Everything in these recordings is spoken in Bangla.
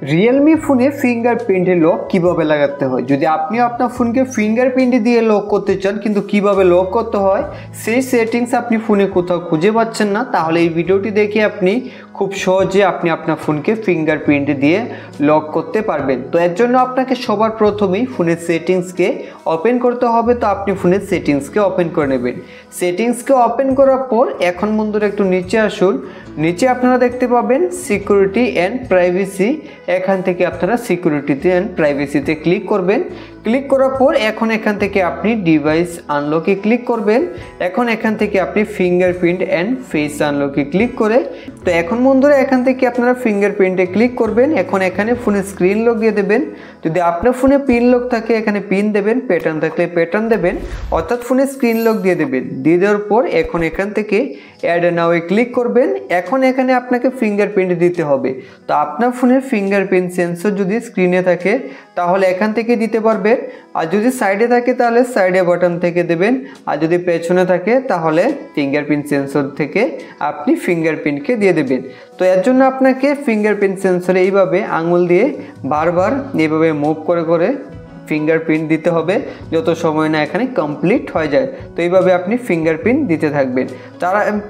রিয়েলমি ফোনে ফিঙ্গারপ্রিন্টের লক কিভাবে লাগাতে হয়। যদি আপনি আপনার ফোনকে ফিঙ্গারপ্রিন্ট দিয়ে লক করতে চান কিন্তু কিভাবে লক করতে হয় সেই সেটিংস আপনি ফোনে কোথাও খুঁজে পাচ্ছেন না, তাহলে এই ভিডিওটি দেখে আপনি খুব সহজে আপনার ফোনকে ফিঙ্গারপ্রিন্ট দিয়ে লক করতে পারবেন। তো এর জন্য আপনাকে সবার প্রথমেই ফোনের সেটিংসকে ওপেন করতে হবে। তো আপনি ফোনের সেটিংসকে ওপেন করে নেবেন। সেটিংসকে ওপেন করার পর এখন বন্ধুরা একটু নিচে আসুন। নিচে আপনারা দেখতে পাবেন সিকিউরিটি অ্যান্ড প্রাইভেসি। এখান থেকে আপনারা সিকিউরিটিতে অ্যান্ড প্রাইভেসিতে ক্লিক করবেন। ক্লিক করার পর এখন এখান থেকে আপনি ডিভাইস আনলকে ক্লিক করবেন। এখন এখান থেকে আপনি ফিঙ্গারপ্রিন্ট অ্যান্ড ফেস আনলকে ক্লিক করে, তো এখন বন্ধুরা এখান থেকে আপনারা ফিঙ্গারপ্রিন্টে ক্লিক করবেন। এখন এখানে ফোনে স্ক্রিন লক দিয়ে দেবেন। যদি আপনার ফোনে পিন লক থাকে এখানে পিন দেবেন, প্যাটার্ন থাকলে প্যাটার্ন দেবেন, অর্থাৎ ফোনে স্ক্রিন লক দিয়ে দেবেন। দিয়ে দেওয়ার পর এখন এখান থেকে অ্যাড নাও এ ক্লিক করবেন। এখন এখানে আপনাকে ফিঙ্গারপ্রিন্ট দিতে হবে। তো আপনার ফোনের ফিঙ্গারপ্রিন্ট সেন্সর যদি স্ক্রিনে থাকে তাহলে এখান থেকে দিতে পারবেন, আর যদি সাইডে থাকে তাহলে সাইডে বাটন থেকে দেবেন, আর যদি পেছনে থাকে তাহলে ফিঙ্গারপ্রিন্ট সেন্সর থেকে আপনি ফিঙ্গারপ্রিন্টকে দিয়ে দেবেন। তো এর জন্য আপনাকে ফিঙ্গারপ্রিন্ট সেন্সরে এইভাবে আঙুল দিয়ে বারবার এইভাবে মুভ করে করে ফিঙ্গারপ্রিন্ট দিতে হবে যত সময় না এখানে কমপ্লিট হয়ে যায়। তো এইভাবে আপনি ফিঙ্গারপ্রিন্ট দিতে থাকবেন।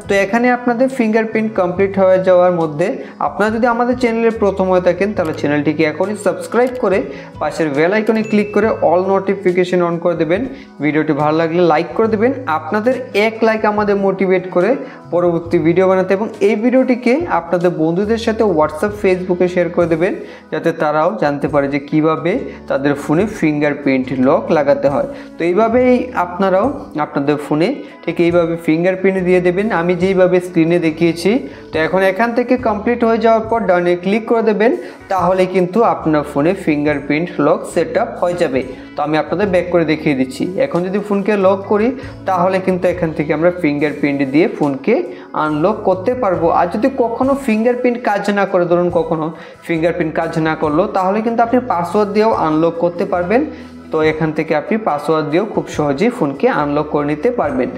তো এখানে আপনাদের ফিঙ্গারপ্রিন্ট কমপ্লিট হয়ে যাওয়ার মধ্যে আপনারা যদি আমাদের চ্যানেলের প্রথম হয়ে থাকেন তাহলে চ্যানেলটিকে এখনই সাবস্ক্রাইব করে পাশের বেল আইকনে ক্লিক করে অল নোটিফিকেশন অন করে দেবেন। ভিডিওটি ভালো লাগলে লাইক করে দেবেন। আপনাদের এক লাইক আমাদের মোটিভেট করে পরবর্তী ভিডিও বানাতে, এবং এই ভিডিওটিকে আপনাদের বন্ধুদের সাথে হোয়াটসঅ্যাপ ফেসবুকে শেয়ার করে দেবেন যাতে তারাও জানতে পারে যে কিভাবে তাদের ফোনে ফিঙ্গারপ্রিন্ট লক লাগাতে হয়। তো এইভাবেই আপনারাও আপনাদের ফোনে ঠিক এইভাবে ফিঙ্গারপ্রিন্ট দিয়ে দেবেন আমি যেইভাবে স্ক্রিনে দেখিয়েছি। তো এখন এখান থেকে কমপ্লিট হয়ে যাওয়ার পর ডানে ক্লিক করে দেবেন, তাহলে কিন্তু আপনার ফোনে ফিঙ্গারপ্রিন্ট লক সেট আপ হয়ে যাবে। তো আমি আপনাদের ব্যাক করে দেখিয়ে দিচ্ছি। এখন যদি ফোনকে লক করি তাহলে কিন্তু এখান থেকে আমরা ফিঙ্গারপ্রিন্ট দিয়ে ফোনকে আনলক করতে পারবো। আর যদি কখনো ফিঙ্গারপ্রিন্ট কাজ না করে, ধরুন কখনো ফিঙ্গারপ্রিন্ট কাজ না করলো, তাহলে কিন্তু আপনি পাসওয়ার্ড দিয়েও আনলক করতে পারবেন। তো এখান থেকে আপনি পাসওয়ার্ড দিয়েও খুব সহজেই ফোনকে আনলক করে নিতে পারবেন।